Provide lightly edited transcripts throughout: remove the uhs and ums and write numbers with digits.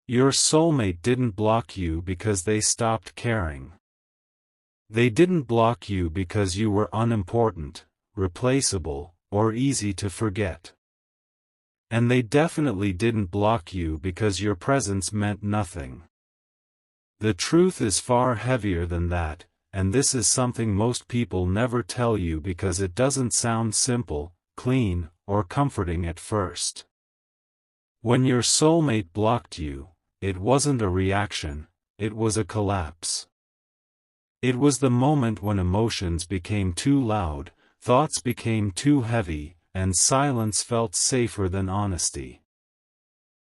Your soulmate didn't block you because they stopped caring. They didn't block you because you were unimportant, replaceable, or easy to forget. And they definitely didn't block you because your presence meant nothing. The truth is far heavier than that, and this is something most people never tell you because it doesn't sound simple, clean, or comforting at first. When your soulmate blocked you, it wasn't a reaction, it was a collapse. It was the moment when emotions became too loud, thoughts became too heavy, and silence felt safer than honesty.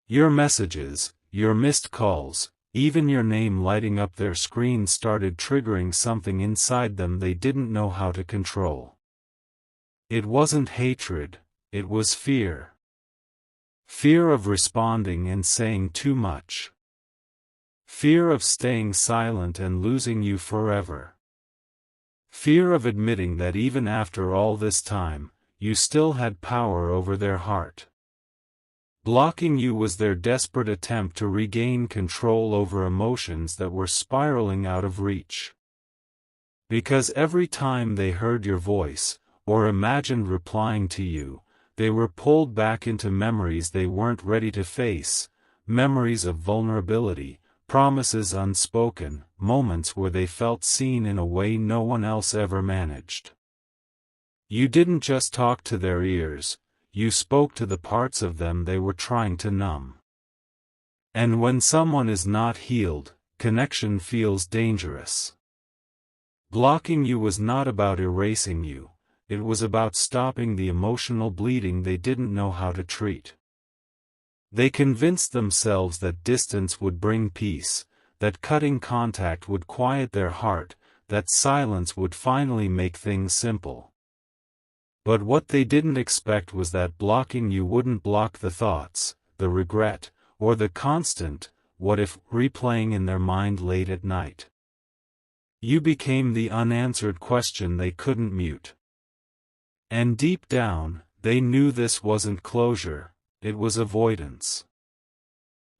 Your messages, your missed calls, even your name lighting up their screen started triggering something inside them they didn't know how to control. It wasn't hatred, it was fear. Fear of responding and saying too much. Fear of staying silent and losing you forever. Fear of admitting that even after all this time, you still had power over their heart. Blocking you was their desperate attempt to regain control over emotions that were spiraling out of reach. Because every time they heard your voice, or imagined replying to you, they were pulled back into memories they weren't ready to face, memories of vulnerability, promises unspoken, moments where they felt seen in a way no one else ever managed. You didn't just talk to their ears, you spoke to the parts of them they were trying to numb. And when someone is not healed, connection feels dangerous. Blocking you was not about erasing you, it was about stopping the emotional bleeding they didn't know how to treat. They convinced themselves that distance would bring peace, that cutting contact would quiet their heart, that silence would finally make things simple. But what they didn't expect was that blocking you wouldn't block the thoughts, the regret, or the constant, what if, replaying in their mind late at night. You became the unanswered question they couldn't mute. And deep down, they knew this wasn't closure, it was avoidance.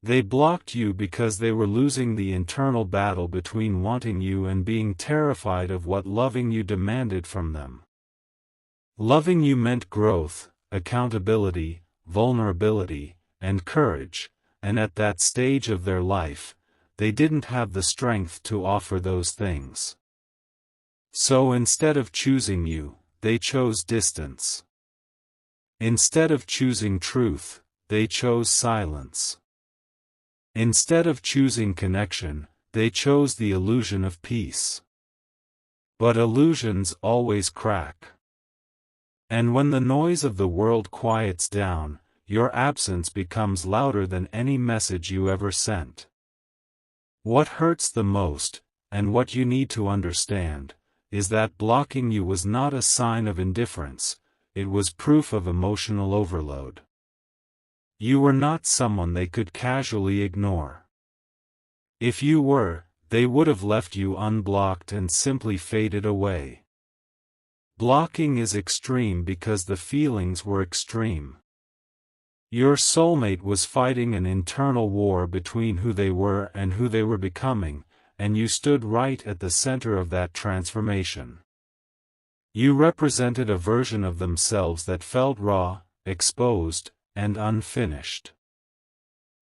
They blocked you because they were losing the internal battle between wanting you and being terrified of what loving you demanded from them. Loving you meant growth, accountability, vulnerability, and courage, and at that stage of their life, they didn't have the strength to offer those things. So instead of choosing you, they chose distance. Instead of choosing truth, they chose silence. Instead of choosing connection, they chose the illusion of peace. But illusions always crack. And when the noise of the world quiets down, your absence becomes louder than any message you ever sent. What hurts the most, and what you need to understand, is that blocking you was not a sign of indifference, it was proof of emotional overload. You were not someone they could casually ignore. If you were, they would have left you unblocked and simply faded away. Blocking is extreme because the feelings were extreme. Your soulmate was fighting an internal war between who they were and who they were becoming, and you stood right at the center of that transformation. You represented a version of themselves that felt raw, exposed, and unfinished.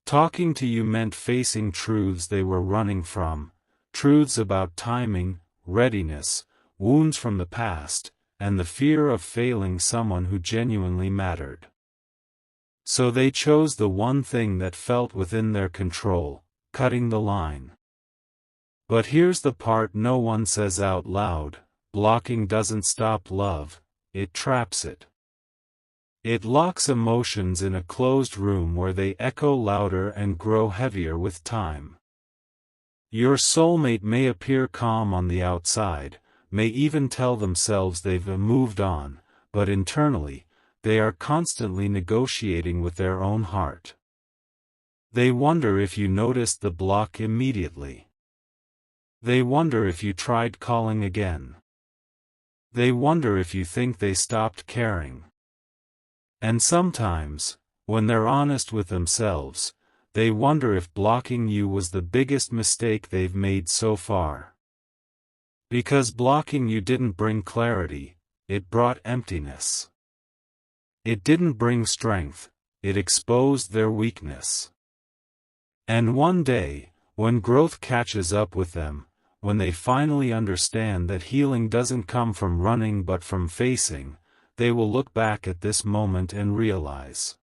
Talking to you meant facing truths they were running from, truths about timing, readiness, wounds from the past, and the fear of failing someone who genuinely mattered. So they chose the one thing that felt within their control, cutting the line. But here's the part no one says out loud: blocking doesn't stop love, it traps it. It locks emotions in a closed room where they echo louder and grow heavier with time. Your soulmate may appear calm on the outside, may even tell themselves they've moved on, but internally, they are constantly negotiating with their own heart. They wonder if you noticed the block immediately. They wonder if you tried calling again. They wonder if you think they stopped caring. And sometimes, when they're honest with themselves, they wonder if blocking you was the biggest mistake they've made so far. Because blocking you didn't bring clarity, it brought emptiness. It didn't bring strength, it exposed their weakness. And one day, when growth catches up with them, when they finally understand that healing doesn't come from running but from facing, they will look back at this moment and realize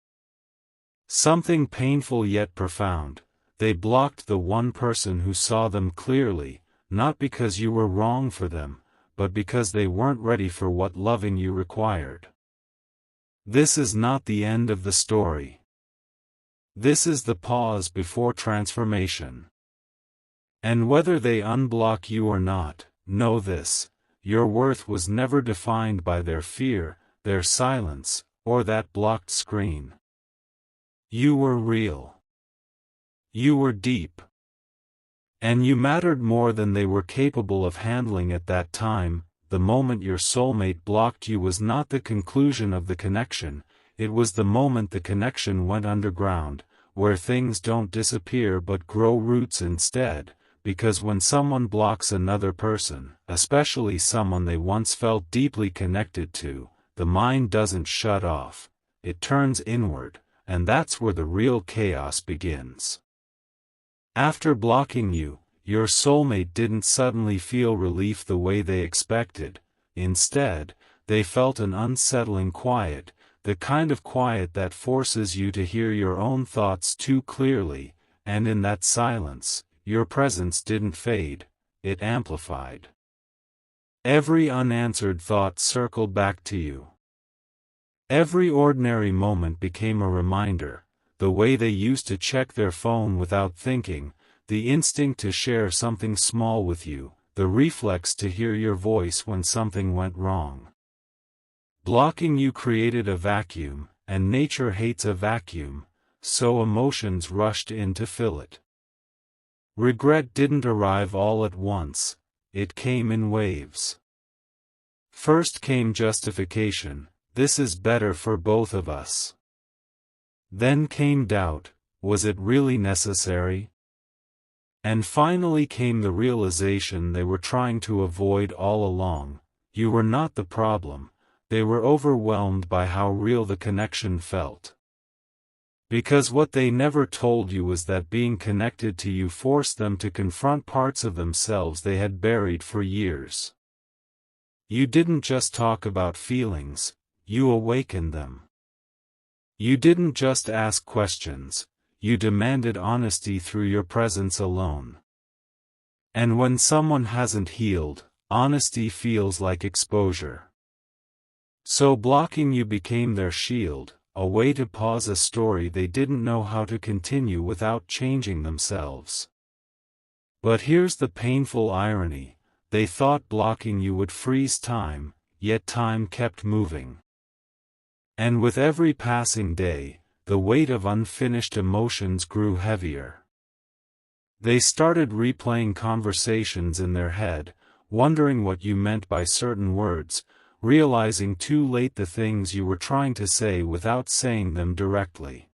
something painful yet profound. They blocked the one person who saw them clearly, not because you were wrong for them, but because they weren't ready for what loving you required. This is not the end of the story. This is the pause before transformation. And whether they unblock you or not, know this: your worth was never defined by their fear, their silence, or that blocked screen. You were real. You were deep. And you mattered more than they were capable of handling at that time. The moment your soulmate blocked you was not the conclusion of the connection, it was the moment the connection went underground, where things don't disappear but grow roots instead. Because when someone blocks another person, especially someone they once felt deeply connected to, the mind doesn't shut off, it turns inward, and that's where the real chaos begins. After blocking you, your soulmate didn't suddenly feel relief the way they expected. Instead, they felt an unsettling quiet, the kind of quiet that forces you to hear your own thoughts too clearly, and in that silence, your presence didn't fade, it amplified. Every unanswered thought circled back to you. Every ordinary moment became a reminder, the way they used to check their phone without thinking, the instinct to share something small with you, the reflex to hear your voice when something went wrong. Blocking you created a vacuum, and nature hates a vacuum, so emotions rushed in to fill it. Regret didn't arrive all at once, it came in waves. First came justification, this is better for both of us. Then came doubt, was it really necessary? And finally came the realization they were trying to avoid all along: you were not the problem, they were overwhelmed by how real the connection felt. Because what they never told you was that being connected to you forced them to confront parts of themselves they had buried for years. You didn't just talk about feelings, you awakened them. You didn't just ask questions, you demanded honesty through your presence alone. And when someone hasn't healed, honesty feels like exposure. So blocking you became their shield, a way to pause a story they didn't know how to continue without changing themselves. But here's the painful irony: they thought blocking you would freeze time, yet time kept moving. And with every passing day, the weight of unfinished emotions grew heavier. They started replaying conversations in their head, wondering what you meant by certain words, realizing too late the things you were trying to say without saying them directly.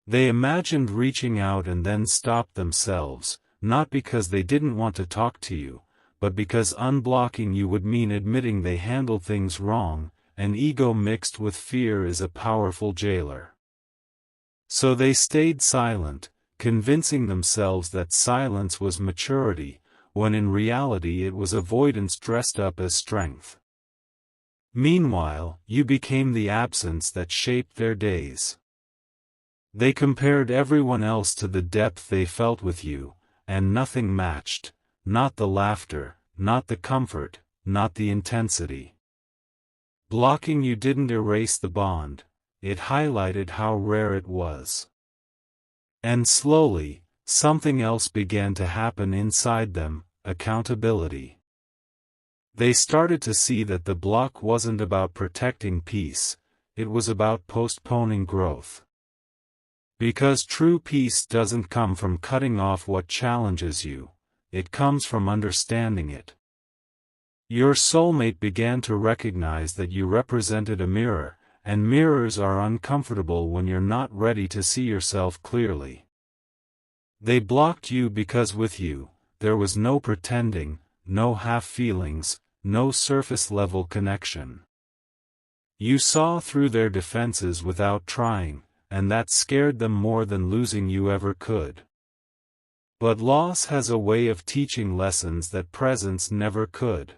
They imagined reaching out and then stopped themselves, not because they didn't want to talk to you, but because unblocking you would mean admitting they handled things wrong, and ego mixed with fear is a powerful jailer. So they stayed silent, convincing themselves that silence was maturity, when in reality it was avoidance dressed up as strength. Meanwhile, you became the absence that shaped their days. They compared everyone else to the depth they felt with you, and nothing matched, not the laughter, not the comfort, not the intensity. Blocking you didn't erase the bond, it highlighted how rare it was. And slowly, something else began to happen inside them: accountability. They started to see that the block wasn't about protecting peace, it was about postponing growth. Because true peace doesn't come from cutting off what challenges you, it comes from understanding it. Your soulmate began to recognize that you represented a mirror, and mirrors are uncomfortable when you're not ready to see yourself clearly. They blocked you because with you, there was no pretending, no half-feelings, no surface-level connection. You saw through their defenses without trying, and that scared them more than losing you ever could. But loss has a way of teaching lessons that presence never could.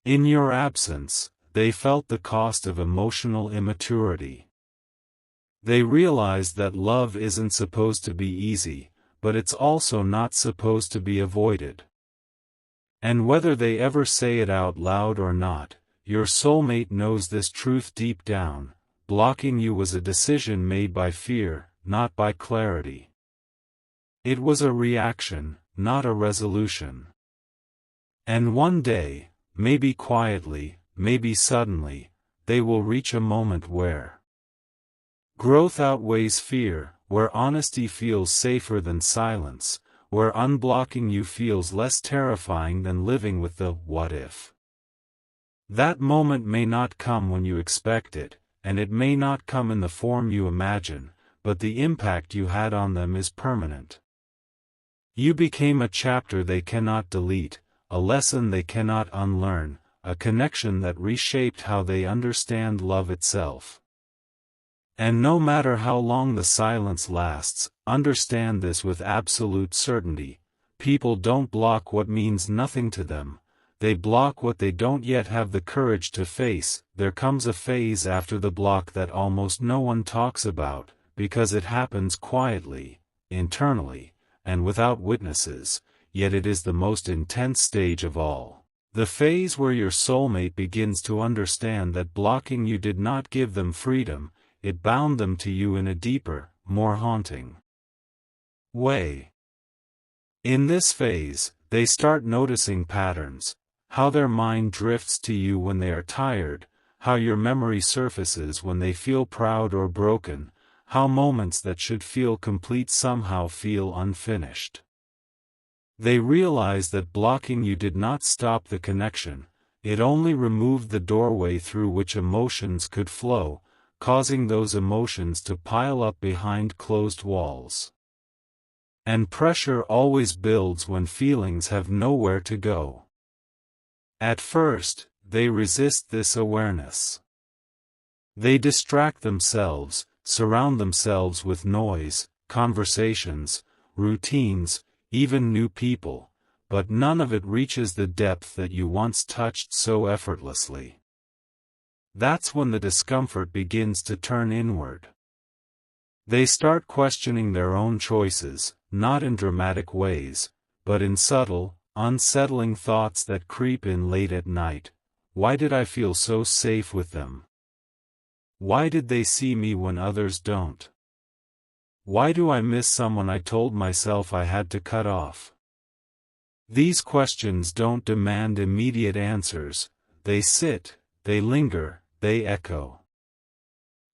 In your absence, they felt the cost of emotional immaturity. They realized that love isn't supposed to be easy, but it's also not supposed to be avoided. And whether they ever say it out loud or not, your soulmate knows this truth deep down: blocking you was a decision made by fear, not by clarity. It was a reaction, not a resolution. And one day, maybe quietly, maybe suddenly, they will reach a moment where growth outweighs fear, where honesty feels safer than silence, where unblocking you feels less terrifying than living with the what if. That moment may not come when you expect it, and it may not come in the form you imagine, but the impact you had on them is permanent. You became a chapter they cannot delete, a lesson they cannot unlearn, a connection that reshaped how they understand love itself. And no matter how long the silence lasts, understand this with absolute certainty: people don't block what means nothing to them. They block what they don't yet have the courage to face. There comes a phase after the block that almost no one talks about, because it happens quietly, internally, and without witnesses, yet it is the most intense stage of all. The phase where your soulmate begins to understand that blocking you did not give them freedom, it bound them to you in a deeper, more haunting way. In this phase, they start noticing patterns: how their mind drifts to you when they are tired, how your memory surfaces when they feel proud or broken, how moments that should feel complete somehow feel unfinished. They realize that blocking you did not stop the connection, it only removed the doorway through which emotions could flow, causing those emotions to pile up behind closed walls. And pressure always builds when feelings have nowhere to go. At first, they resist this awareness. They distract themselves, surround themselves with noise, conversations, routines, even new people, but none of it reaches the depth that you once touched so effortlessly. That's when the discomfort begins to turn inward. They start questioning their own choices, not in dramatic ways, but in subtle, unsettling thoughts that creep in late at night. Why did I feel so safe with them? Why did they see me when others don't? Why do I miss someone I told myself I had to cut off? These questions don't demand immediate answers. They sit, they linger, they echo.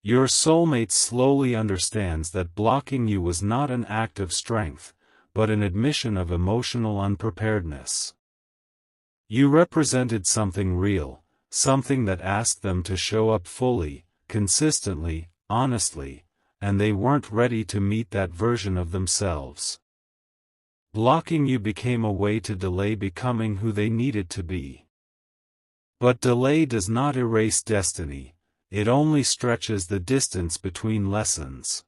Your soulmate slowly understands that blocking you was not an act of strength, but an admission of emotional unpreparedness. You represented something real, something that asked them to show up fully, consistently, honestly, and they weren't ready to meet that version of themselves. Blocking you became a way to delay becoming who they needed to be. But delay does not erase destiny, it only stretches the distance between lessons.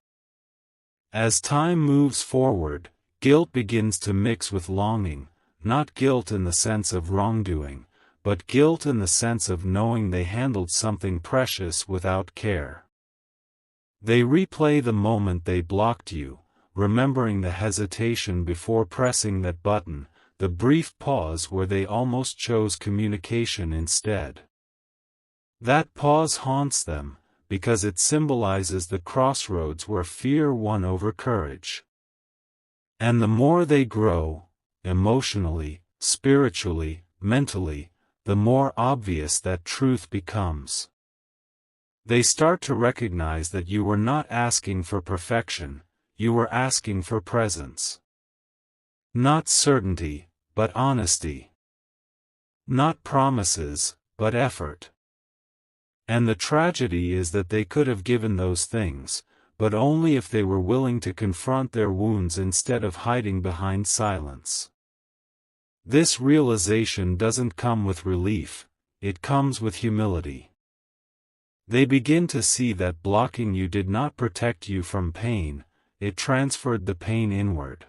As time moves forward, guilt begins to mix with longing, not guilt in the sense of wrongdoing, but guilt in the sense of knowing they handled something precious without care. They replay the moment they blocked you, remembering the hesitation before pressing that button, the brief pause where they almost chose communication instead. That pause haunts them, because it symbolizes the crossroads where fear won over courage. And the more they grow, emotionally, spiritually, mentally, the more obvious that truth becomes. They start to recognize that you were not asking for perfection, you were asking for presence. Not certainty, but honesty. Not promises, but effort. And the tragedy is that they could have given those things, but only if they were willing to confront their wounds instead of hiding behind silence. This realization doesn't come with relief, it comes with humility. They begin to see that blocking you did not protect you from pain, it transferred the pain inward.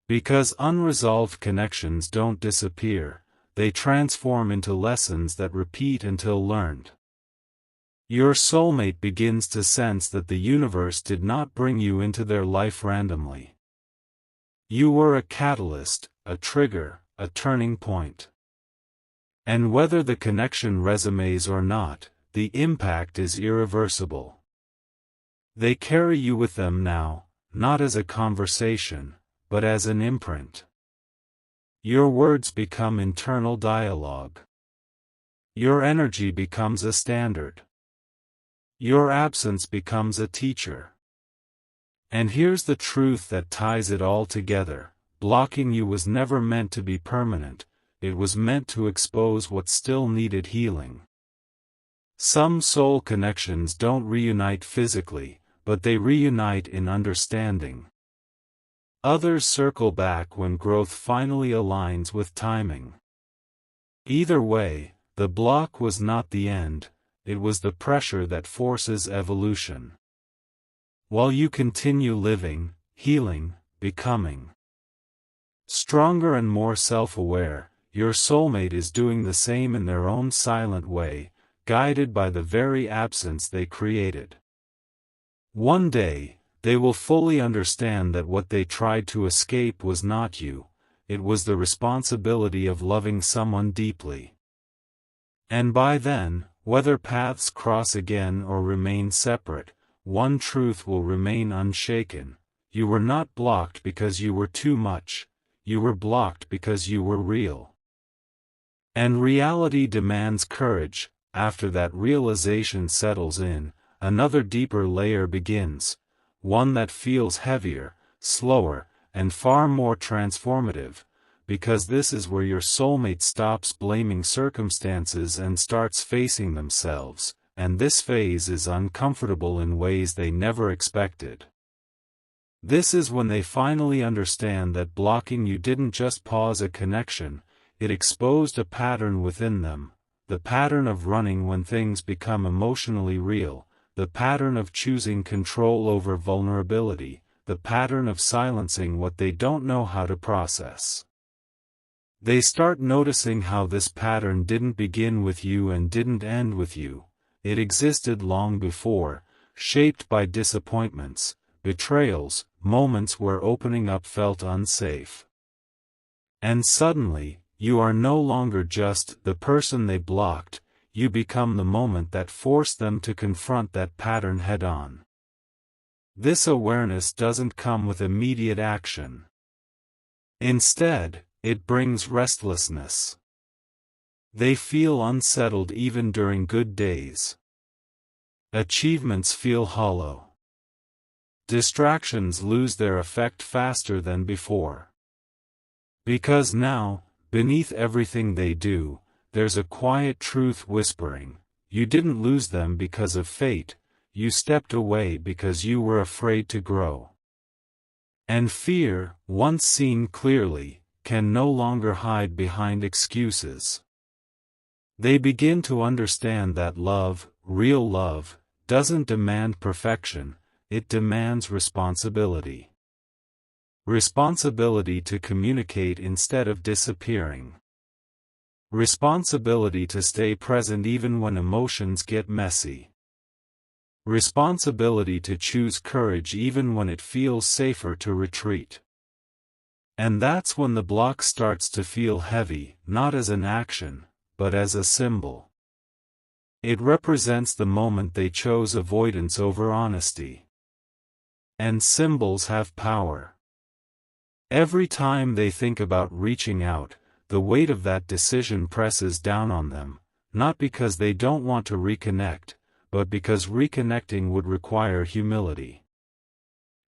Because unresolved connections don't disappear, they transform into lessons that repeat until learned. Your soulmate begins to sense that the universe did not bring you into their life randomly. You were a catalyst, a trigger, a turning point. And whether the connection resonates or not, the impact is irreversible. They carry you with them now, not as a conversation, but as an imprint. Your words become internal dialogue. Your energy becomes a standard. Your absence becomes a teacher. And here's the truth that ties it all together: blocking you was never meant to be permanent, it was meant to expose what still needed healing. Some soul connections don't reunite physically, but they reunite in understanding. Others circle back when growth finally aligns with timing. Either way, the block was not the end, it was the pressure that forces evolution. While you continue living, healing, becoming stronger and more self-aware, your soulmate is doing the same in their own silent way, guided by the very absence they created. One day, they will fully understand that what they tried to escape was not you, it was the responsibility of loving someone deeply. And by then, whether paths cross again or remain separate, one truth will remain unshaken: you were not blocked because you were too much, you were blocked because you were real. And reality demands courage. After that realization settles in, another deeper layer begins, one that feels heavier, slower, and far more transformative, because this is where your soulmate stops blaming circumstances and starts facing themselves, and this phase is uncomfortable in ways they never expected. This is when they finally understand that blocking you didn't just pause a connection, it exposed a pattern within them. The pattern of running when things become emotionally real, the pattern of choosing control over vulnerability, the pattern of silencing what they don't know how to process. They start noticing how this pattern didn't begin with you and didn't end with you. It existed long before, shaped by disappointments, betrayals, moments where opening up felt unsafe. And suddenly, you are no longer just the person they blocked, you become the moment that forced them to confront that pattern head-on. This awareness doesn't come with immediate action. Instead, it brings restlessness. They feel unsettled even during good days. Achievements feel hollow. Distractions lose their effect faster than before. Because now, beneath everything they do, there's a quiet truth whispering: you didn't lose them because of fate, you stepped away because you were afraid to grow. And fear, once seen clearly, can no longer hide behind excuses. They begin to understand that love, real love, doesn't demand perfection, it demands responsibility. Responsibility to communicate instead of disappearing. Responsibility to stay present even when emotions get messy. Responsibility to choose courage even when it feels safer to retreat. And that's when the block starts to feel heavy, not as an action, but as a symbol. It represents the moment they chose avoidance over honesty. And symbols have power. Every time they think about reaching out, the weight of that decision presses down on them, not because they don't want to reconnect, but because reconnecting would require humility.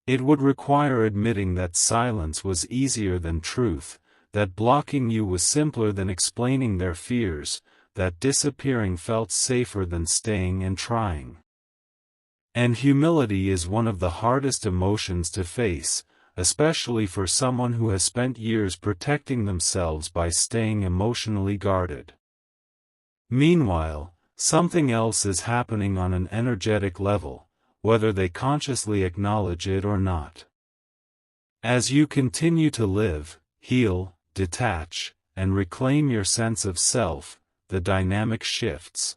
It would require admitting that silence was easier than truth, that blocking you was simpler than explaining their fears, that disappearing felt safer than staying and trying. And humility is one of the hardest emotions to face, especially for someone who has spent years protecting themselves by staying emotionally guarded. Meanwhile, something else is happening on an energetic level, whether they consciously acknowledge it or not. As you continue to live, heal, detach, and reclaim your sense of self, the dynamic shifts.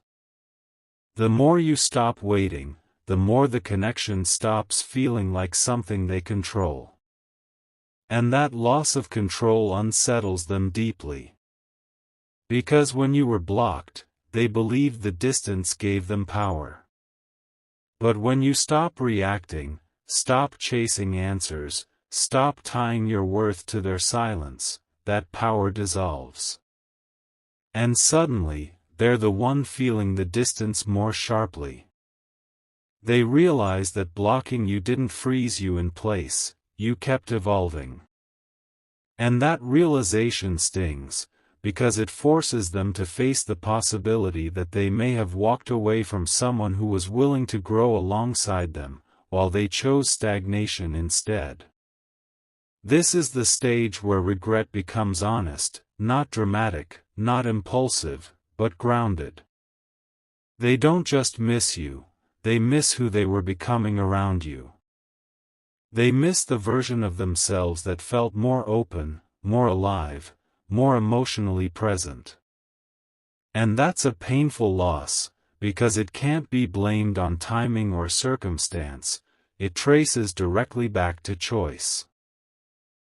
The more you stop waiting, the more the connection stops feeling like something they control. And that loss of control unsettles them deeply. Because when you were blocked, they believed the distance gave them power. But when you stop reacting, stop chasing answers, stop tying your worth to their silence, that power dissolves. And suddenly, they're the one feeling the distance more sharply. They realize that blocking you didn't freeze you in place, you kept evolving. And that realization stings, because it forces them to face the possibility that they may have walked away from someone who was willing to grow alongside them, while they chose stagnation instead. This is the stage where regret becomes honest, not dramatic, not impulsive, but grounded. They don't just miss you, they miss who they were becoming around you. They miss the version of themselves that felt more open, more alive, more emotionally present. And that's a painful loss, because it can't be blamed on timing or circumstance, it traces directly back to choice.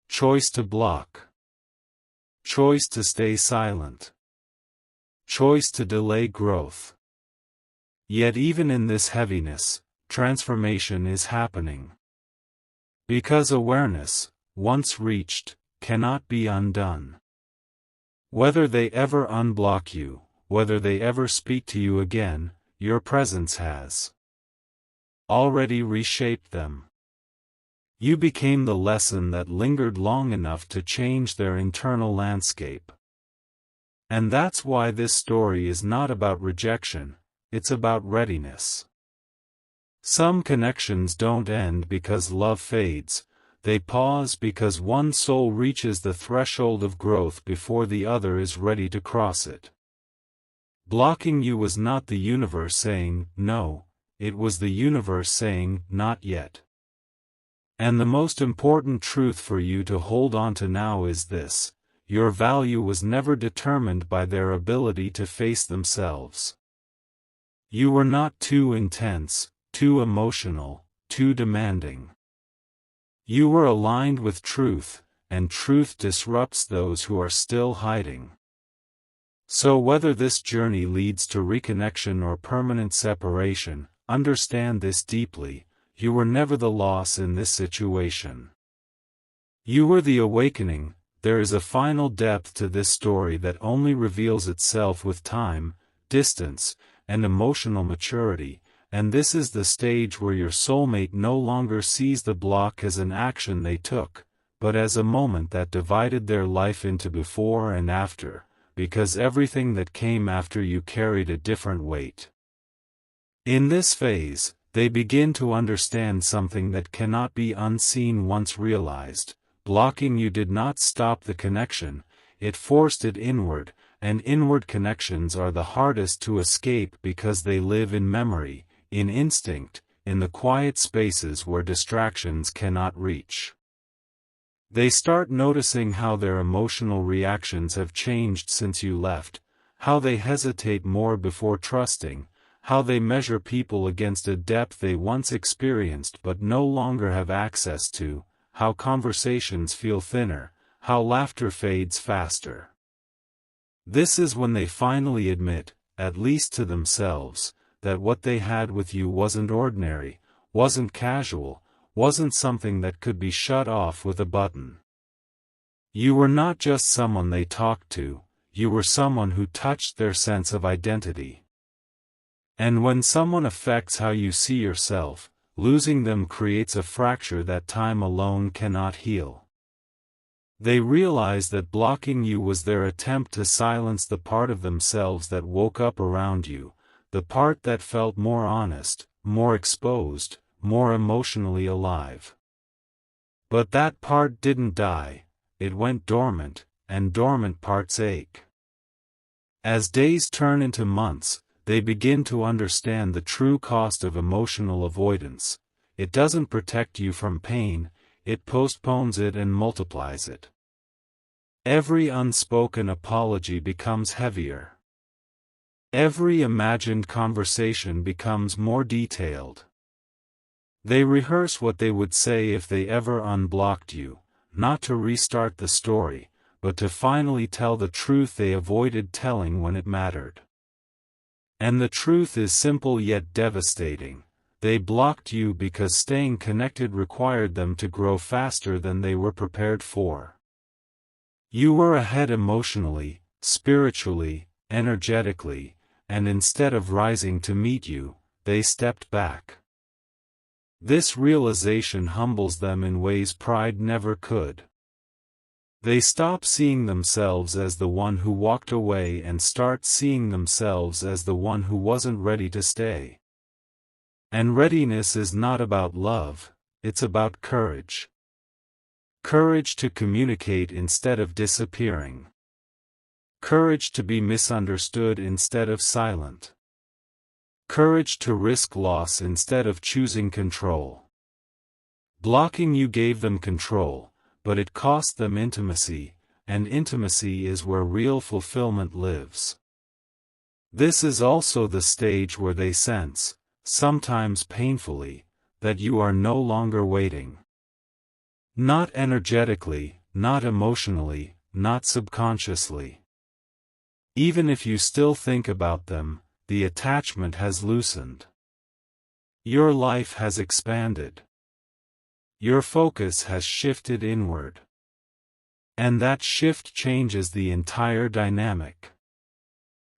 Choice to block. Choice to stay silent. Choice to delay growth. Yet even in this heaviness, transformation is happening. Because awareness, once reached, cannot be undone. Whether they ever unblock you, whether they ever speak to you again, your presence has already reshaped them. You became the lesson that lingered long enough to change their internal landscape. And that's why this story is not about rejection, it's about readiness. Some connections don't end because love fades, they pause because one soul reaches the threshold of growth before the other is ready to cross it. Blocking you was not the universe saying, no, it was the universe saying, not yet. And the most important truth for you to hold on to now is this: your value was never determined by their ability to face themselves. You were not too intense, too emotional, too demanding. You were aligned with truth, and truth disrupts those who are still hiding. So whether this journey leads to reconnection or permanent separation, understand this deeply: you were never the loss in this situation. You were the awakening. There is a final depth to this story that only reveals itself with time, distance, and emotional maturity, and this is the stage where your soulmate no longer sees the block as an action they took, but as a moment that divided their life into before and after, because everything that came after you carried a different weight. In this phase, they begin to understand something that cannot be unseen once realized: blocking you did not stop the connection, it forced it inward, and inward connections are the hardest to escape because they live in memory, in instinct, in the quiet spaces where distractions cannot reach. They start noticing how their emotional reactions have changed since you left, how they hesitate more before trusting, how they measure people against a depth they once experienced but no longer have access to, how conversations feel thinner, how laughter fades faster. This is when they finally admit, at least to themselves, that what they had with you wasn't ordinary, wasn't casual, wasn't something that could be shut off with a button. You were not just someone they talked to, you were someone who touched their sense of identity. And when someone affects how you see yourself, losing them creates a fracture that time alone cannot heal. They realize that blocking you was their attempt to silence the part of themselves that woke up around you, the part that felt more honest, more exposed, more emotionally alive. But that part didn't die, it went dormant, and dormant parts ache. As days turn into months, they begin to understand the true cost of emotional avoidance. It doesn't protect you from pain, it postpones it and multiplies it. Every unspoken apology becomes heavier. Every imagined conversation becomes more detailed. They rehearse what they would say if they ever unblocked you, not to restart the story, but to finally tell the truth they avoided telling when it mattered. And the truth is simple yet devastating. They blocked you because staying connected required them to grow faster than they were prepared for. You were ahead emotionally, spiritually, energetically, and instead of rising to meet you, they stepped back. This realization humbles them in ways pride never could. They stop seeing themselves as the one who walked away and start seeing themselves as the one who wasn't ready to stay. And readiness is not about love, it's about courage. Courage to communicate instead of disappearing. Courage to be misunderstood instead of silent. Courage to risk loss instead of choosing control. Blocking you gave them control, but it cost them intimacy, and intimacy is where real fulfillment lives. This is also the stage where they sense, sometimes painfully, that you are no longer waiting. Not energetically, not emotionally, not subconsciously. Even if you still think about them, the attachment has loosened. Your life has expanded. Your focus has shifted inward. And that shift changes the entire dynamic.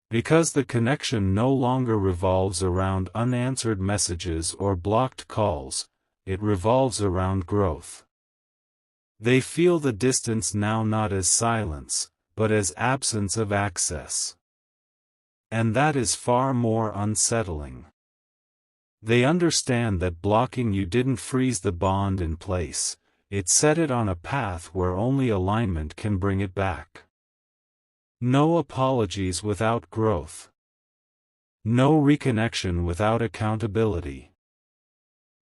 Because the connection no longer revolves around unanswered messages or blocked calls, it revolves around growth. They feel the distance now not as silence, but as absence of access. And that is far more unsettling. They understand that blocking you didn't freeze the bond in place, it set it on a path where only alignment can bring it back. No apologies without growth. No reconnection without accountability.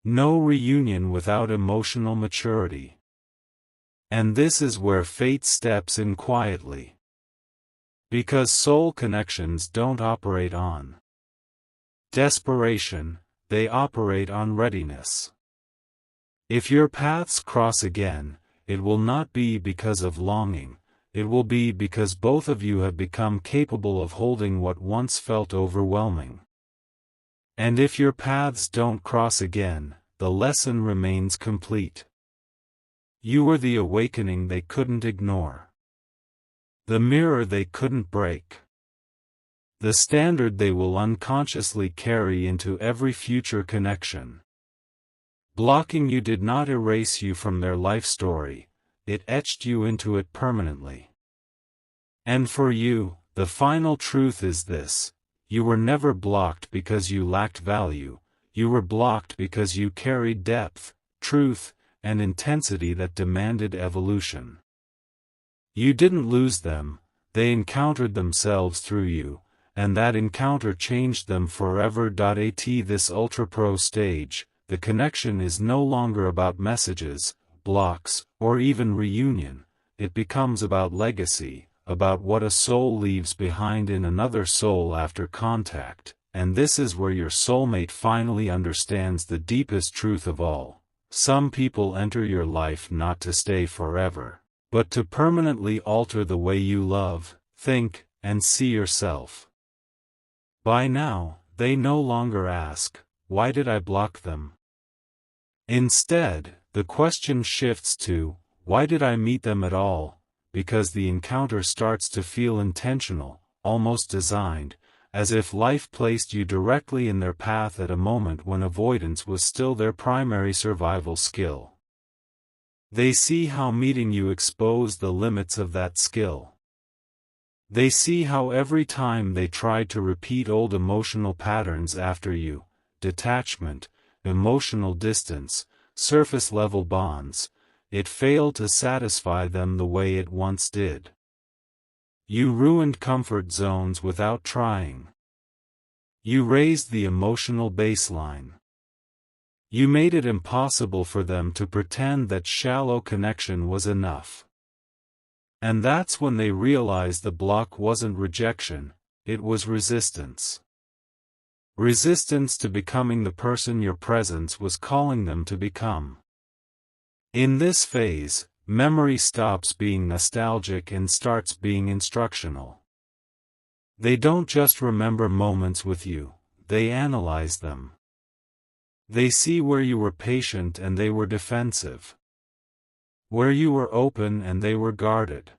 No reunion without emotional maturity. And this is where fate steps in quietly. Because soul connections don't operate on desperation, they operate on readiness. If your paths cross again, it will not be because of longing, it will be because both of you have become capable of holding what once felt overwhelming. And if your paths don't cross again, the lesson remains complete. You were the awakening they couldn't ignore. The mirror they couldn't break. The standard they will unconsciously carry into every future connection. Blocking you did not erase you from their life story, it etched you into it permanently. And for you, the final truth is this: you were never blocked because you lacked value, you were blocked because you carried depth, truth, and intensity that demanded evolution. You didn't lose them, they encountered themselves through you, and that encounter changed them forever. At this Ultra Pro stage, the connection is no longer about messages, blocks, or even reunion, it becomes about legacy, about what a soul leaves behind in another soul after contact, and this is where your soulmate finally understands the deepest truth of all. Some people enter your life not to stay forever, but to permanently alter the way you love, think, and see yourself. By now, they no longer ask, "Why did I block them?" Instead, the question shifts to, "Why did I meet them at all?" Because the encounter starts to feel intentional, almost designed, as if life placed you directly in their path at a moment when avoidance was still their primary survival skill. They see how meeting you exposed the limits of that skill. They see how every time they tried to repeat old emotional patterns after you, detachment, emotional distance, surface-level bonds, it failed to satisfy them the way it once did. You ruined comfort zones without trying. You raised the emotional baseline. You made it impossible for them to pretend that shallow connection was enough. And that's when they realized the block wasn't rejection, it was resistance. Resistance to becoming the person your presence was calling them to become. In this phase, memory stops being nostalgic and starts being instructional. They don't just remember moments with you, they analyze them. They see where you were patient and they were defensive. Where you were open and they were guarded.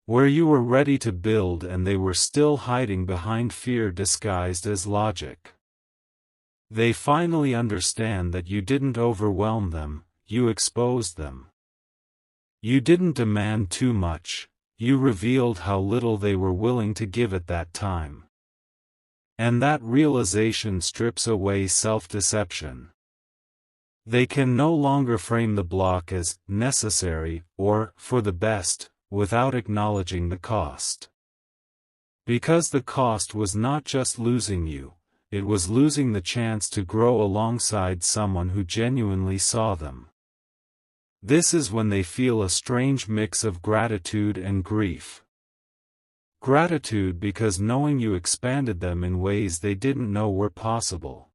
Where you were ready to build and they were still hiding behind fear disguised as logic. They finally understand that you didn't overwhelm them, you exposed them. You didn't demand too much, you revealed how little they were willing to give at that time. And that realization strips away self-deception. They can no longer frame the block as necessary or for the best, without acknowledging the cost. Because the cost was not just losing you, it was losing the chance to grow alongside someone who genuinely saw them. This is when they feel a strange mix of gratitude and grief. Gratitude because knowing you expanded them in ways they didn't know were possible.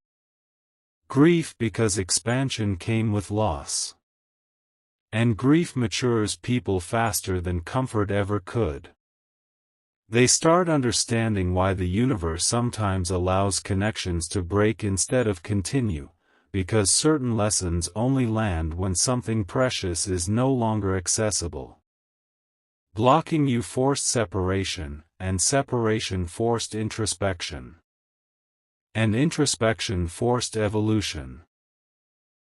Grief because expansion came with loss. And grief matures people faster than comfort ever could. They start understanding why the universe sometimes allows connections to break instead of continue, because certain lessons only land when something precious is no longer accessible. Blocking you forced separation, and separation forced introspection. And introspection forced evolution.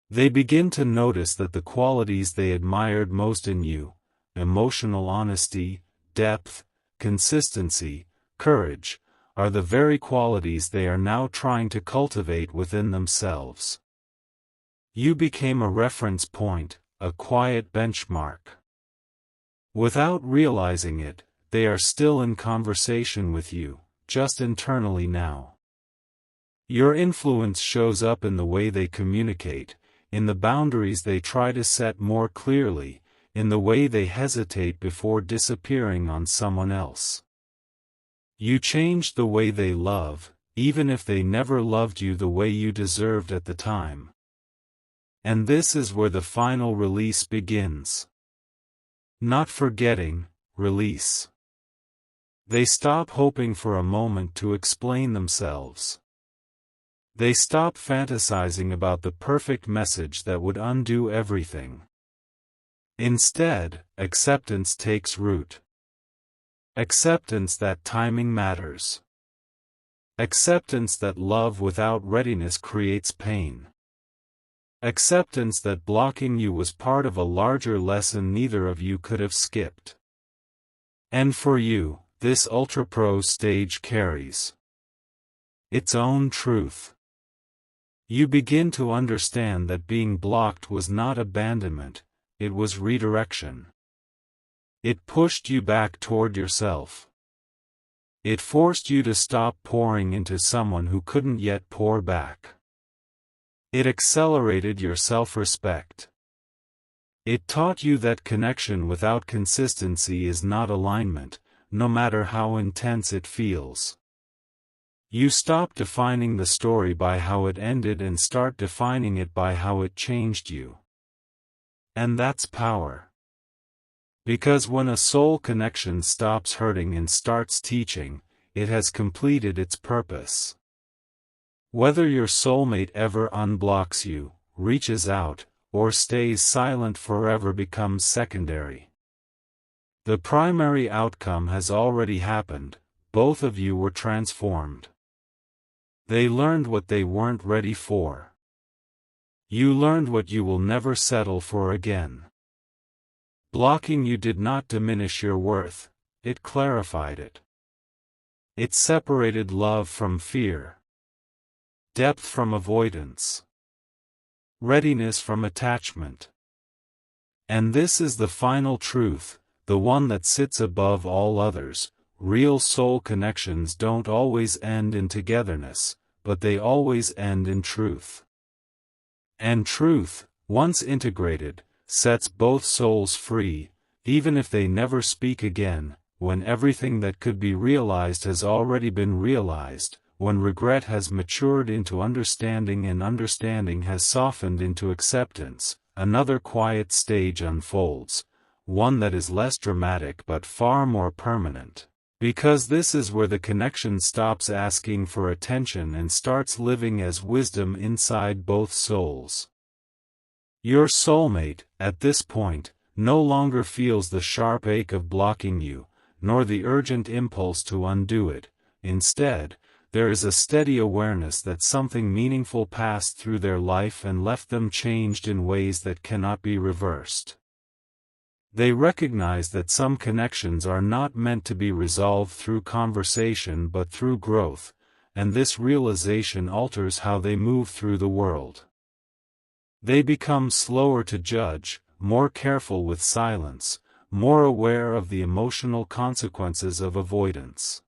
They begin to notice that the qualities they admired most in you, emotional honesty, depth, consistency, courage, are the very qualities they are now trying to cultivate within themselves. You became a reference point, a quiet benchmark. Without realizing it, they are still in conversation with you, just internally now. Your influence shows up in the way they communicate, in the boundaries they try to set more clearly, in the way they hesitate before disappearing on someone else. You changed the way they love, even if they never loved you the way you deserved at the time. And this is where the final release begins. Not forgetting, release. They stop hoping for a moment to explain themselves. They stop fantasizing about the perfect message that would undo everything. Instead, acceptance takes root. Acceptance that timing matters. Acceptance that love without readiness creates pain. Acceptance that blocking you was part of a larger lesson neither of you could have skipped. And for you, this ultra-pro stage carries its own truth. You begin to understand that being blocked was not abandonment, it was redirection. It pushed you back toward yourself. It forced you to stop pouring into someone who couldn't yet pour back. It accelerated your self-respect. It taught you that connection without consistency is not alignment, no matter how intense it feels. You stop defining the story by how it ended and start defining it by how it changed you. And that's power. Because when a soul connection stops hurting and starts teaching, it has completed its purpose. Whether your soulmate ever unblocks you, reaches out, or stays silent forever becomes secondary. The primary outcome has already happened, both of you were transformed. They learned what they weren't ready for. You learned what you will never settle for again. Blocking you did not diminish your worth, it clarified it. It separated love from fear, depth from avoidance, readiness from attachment. And this is the final truth, the one that sits above all others. Real soul connections don't always end in togetherness, but they always end in truth. And truth, once integrated, sets both souls free, even if they never speak again, when everything that could be realized has already been realized, when regret has matured into understanding and understanding has softened into acceptance. Another quiet stage unfolds, one that is less dramatic but far more permanent. Because this is where the connection stops asking for attention and starts living as wisdom inside both souls. Your soulmate, at this point, no longer feels the sharp ache of blocking you, nor the urgent impulse to undo it. Instead, there is a steady awareness that something meaningful passed through their life and left them changed in ways that cannot be reversed. They recognize that some connections are not meant to be resolved through conversation but through growth, and this realization alters how they move through the world. They become slower to judge, more careful with silence, more aware of the emotional consequences of avoidance.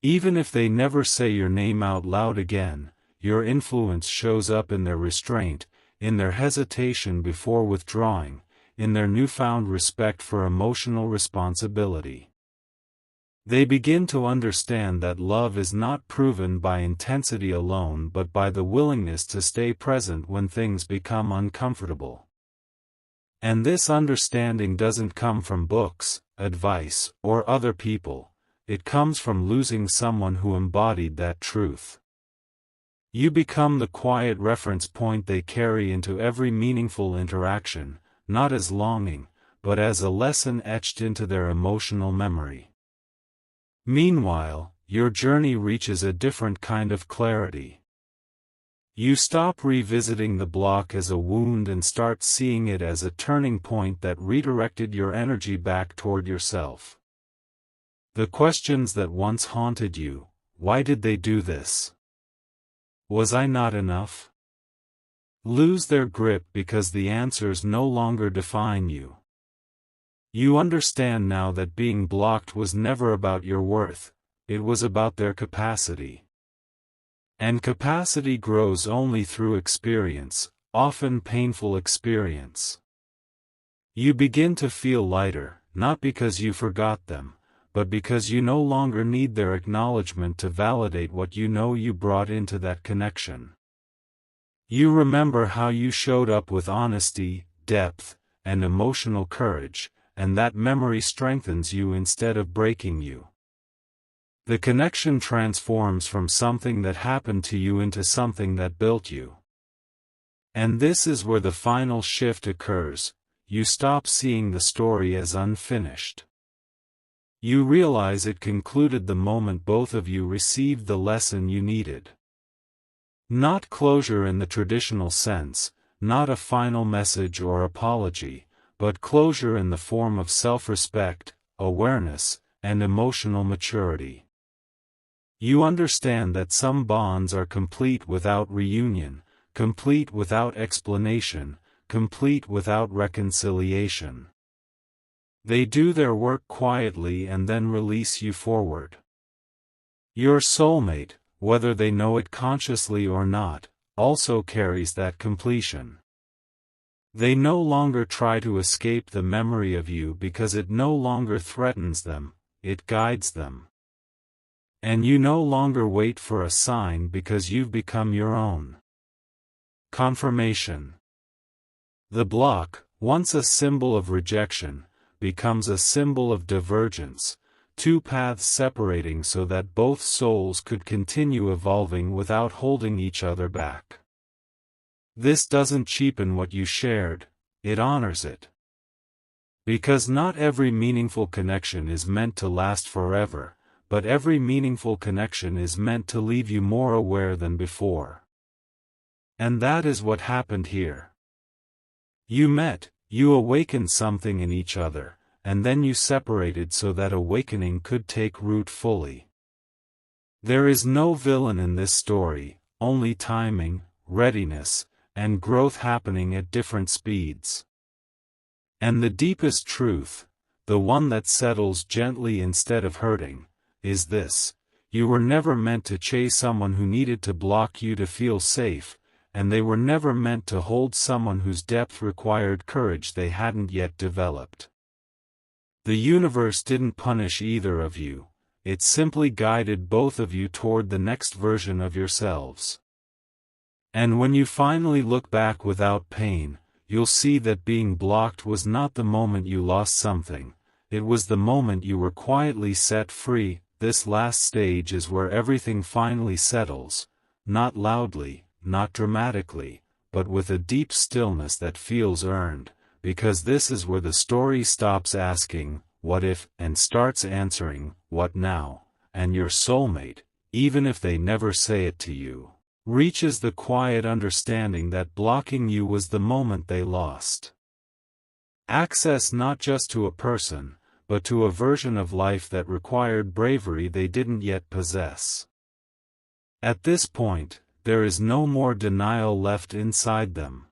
Even if they never say your name out loud again, your influence shows up in their restraint, in their hesitation before withdrawing, in their newfound respect for emotional responsibility. They begin to understand that love is not proven by intensity alone but by the willingness to stay present when things become uncomfortable. And this understanding doesn't come from books, advice, or other people. It comes from losing someone who embodied that truth. You become the quiet reference point they carry into every meaningful interaction, not as longing, but as a lesson etched into their emotional memory. Meanwhile, your journey reaches a different kind of clarity. You stop revisiting the block as a wound and start seeing it as a turning point that redirected your energy back toward yourself. The questions that once haunted you, why did they do this? Was I not enough? Lose their grip because the answers no longer define you. You understand now that being blocked was never about your worth, it was about their capacity. And capacity grows only through experience, often painful experience. You begin to feel lighter, not because you forgot them, but because you no longer need their acknowledgement to validate what you know you brought into that connection. You remember how you showed up with honesty, depth, and emotional courage, and that memory strengthens you instead of breaking you. The connection transforms from something that happened to you into something that built you. And this is where the final shift occurs. You stop seeing the story as unfinished. You realize it concluded the moment both of you received the lesson you needed. Not closure in the traditional sense, not a final message or apology, but closure in the form of self-respect, awareness, and emotional maturity. You understand that some bonds are complete without reunion, complete without explanation, complete without reconciliation. They do their work quietly and then release you forward. Your soulmate, whether they know it consciously or not, also carries that completion. They no longer try to escape the memory of you because it no longer threatens them, it guides them. And you no longer wait for a sign because you've become your own. Confirmation. The block, once a symbol of rejection, becomes a symbol of divergence, two paths separating so that both souls could continue evolving without holding each other back. This doesn't cheapen what you shared, it honors it. Because not every meaningful connection is meant to last forever, but every meaningful connection is meant to leave you more aware than before. And that is what happened here. You met, You awakened something in each other, and then you separated so that awakening could take root fully. There is no villain in this story, only timing, readiness, and growth happening at different speeds. And the deepest truth, the one that settles gently instead of hurting, is this: you were never meant to chase someone who needed to block you to feel safe, and they were never meant to hold someone whose depth required courage they hadn't yet developed. The universe didn't punish either of you, it simply guided both of you toward the next version of yourselves. And when you finally look back without pain, you'll see that being blocked was not the moment you lost something, it was the moment you were quietly set free. This last stage is where everything finally settles, not loudly, not dramatically, but with a deep stillness that feels earned, because this is where the story stops asking, "What if?" and starts answering, "What now?" and your soulmate, even if they never say it to you, reaches the quiet understanding that blocking you was the moment they lost access not just to a person, but to a version of life that required bravery they didn't yet possess. At this point, there is no more denial left inside them.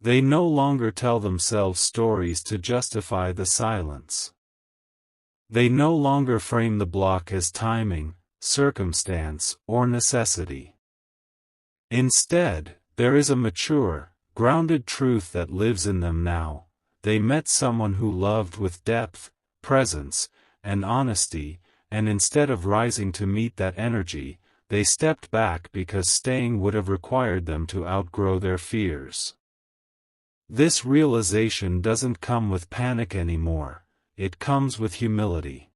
They no longer tell themselves stories to justify the silence. They no longer frame the block as timing, circumstance, or necessity. Instead, there is a mature, grounded truth that lives in them now. They met someone who loved with depth, presence, and honesty, and instead of rising to meet that energy, they stepped back because staying would have required them to outgrow their fears. This realization doesn't come with panic anymore, it comes with humility.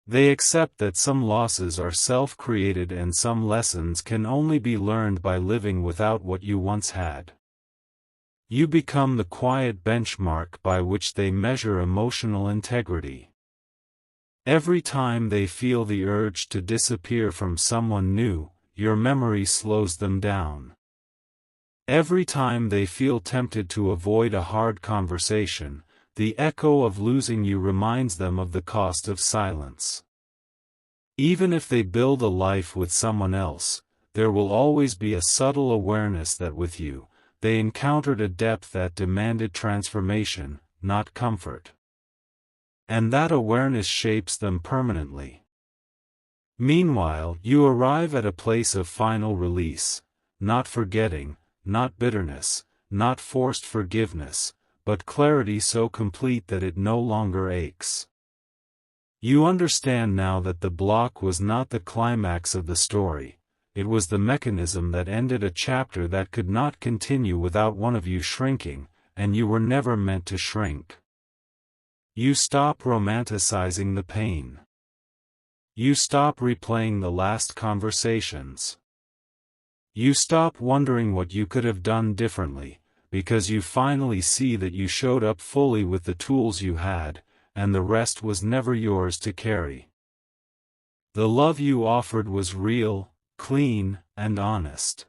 They accept that some losses are self-created and some lessons can only be learned by living without what you once had. You become the quiet benchmark by which they measure emotional integrity. Every time they feel the urge to disappear from someone new, your memory slows them down. Every time they feel tempted to avoid a hard conversation, the echo of losing you reminds them of the cost of silence. Even if they build a life with someone else, there will always be a subtle awareness that with you, they encountered a depth that demanded transformation, not comfort. And that awareness shapes them permanently. Meanwhile, you arrive at a place of final release, not forgetting, not bitterness, not forced forgiveness, but clarity so complete that it no longer aches. You understand now that the block was not the climax of the story, it was the mechanism that ended a chapter that could not continue without one of you shrinking, and you were never meant to shrink. You stop romanticizing the pain. You stop replaying the last conversations. You stop wondering what you could have done differently, because you finally see that you showed up fully with the tools you had, and the rest was never yours to carry. The love you offered was real, clean, and honest.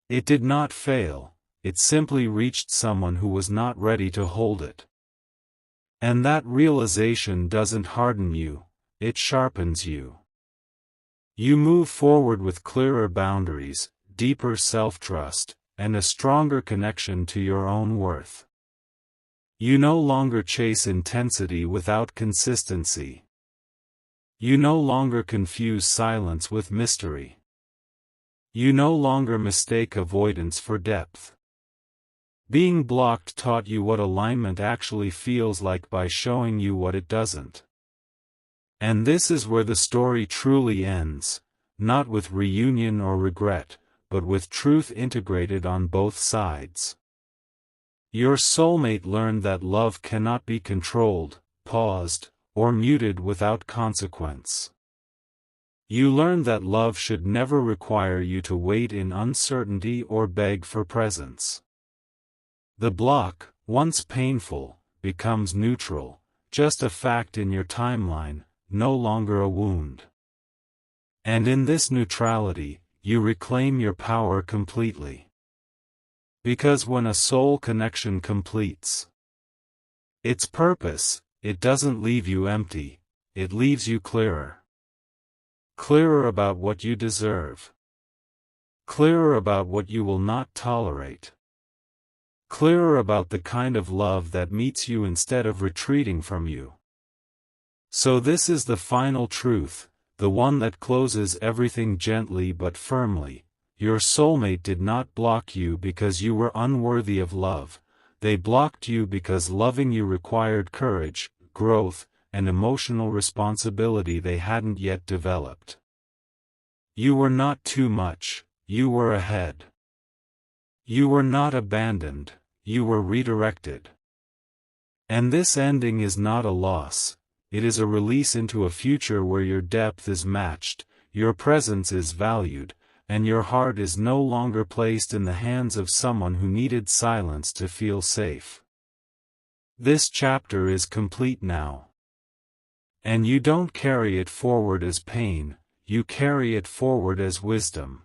It did not fail, it simply reached someone who was not ready to hold it. And that realization doesn't harden you, it sharpens you. You move forward with clearer boundaries, deeper self-trust, and a stronger connection to your own worth. You no longer chase intensity without consistency. You no longer confuse silence with mystery. You no longer mistake avoidance for depth. Being blocked taught you what alignment actually feels like by showing you what it doesn't. And this is where the story truly ends, not with reunion or regret, but with truth integrated on both sides. Your soulmate learned that love cannot be controlled, paused, or muted without consequence. You learned that love should never require you to wait in uncertainty or beg for presence. The block, once painful, becomes neutral, just a fact in your timeline, no longer a wound. And in this neutrality, you reclaim your power completely. Because when a soul connection completes its purpose, it doesn't leave you empty, it leaves you clearer. Clearer about what you deserve. Clearer about what you will not tolerate. Clearer about the kind of love that meets you instead of retreating from you. So this is the final truth, the one that closes everything gently but firmly. Your soulmate did not block you because you were unworthy of love, they blocked you because loving you required courage, growth, and emotional responsibility they hadn't yet developed. You were not too much, you were ahead. You were not abandoned, you were redirected. And this ending is not a loss, it is a release into a future where your depth is matched, your presence is valued, and your heart is no longer placed in the hands of someone who needed silence to feel safe. This chapter is complete now. And you don't carry it forward as pain, you carry it forward as wisdom.